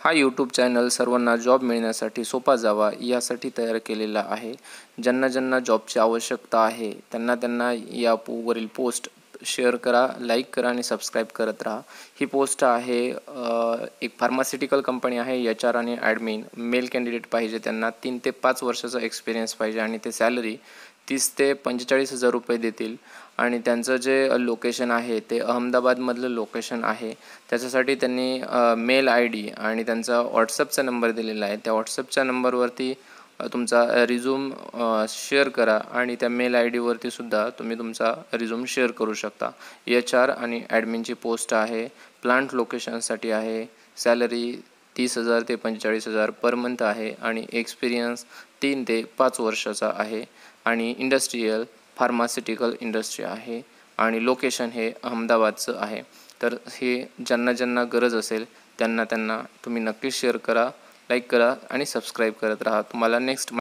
हा YouTube channel सर्वांना job मिळण्यासाठी सोपा जावा यासाठी तयार केलेला आहे। ज्यांना जॉबची आवश्यकता आहे त्यांना यावरील पोस्ट शेअर करा, लाईक करा आणि सबस्क्राईब करत राहा। ही पोस्ट आहे एक फार्मास्युटिकल कंपनी आहे। HR आणि ॲडमिन मेल कॅन्डिडेट पाहिजे, त्यांना 3 ते 5 वर्षाचा एक्सपिरियन्स पाहिजे आणि ते सॅलरी 30 ते 45,000 रुपये देतील। आणि त्यांचं जे लोकेशन आहे ते अहमदाबादमधलं लोकेशन आहे। त्याच्यासाठी त्यांनी मेल ID आणि त्यांचा व्हॉट्सअपचा नंबर दिलेला आहे। त्या व्हॉट्सअपच्या नंबरवरती तुमचा रिझ्यूम शेअर करा आणि त्या मेल IDवरती सुद्धा तुम्ही तुमचा रिझ्यूम शेअर करू शकता। HR आणि ॲडमिनची पोस्ट आहे, प्लांट लोकेशनसाठी आहे। सॅलरी 30,000 ते 45,000 पर मंथ आहे आणि एक्सपिरियन्स 3 ते 5 वर्षाचा आहे आणि इंडस्ट्रियल फार्मास्युटिकल इंडस्ट्री आहे आणि लोकेशन हे अहमदाबादचं आहे। तर हे ज्यांना गरज असेल त्यांना तुम्ही नक्कीच शेअर करा, लाईक करा आणि सबस्क्राईब करत राहा। तुम्हाला नेक्स्ट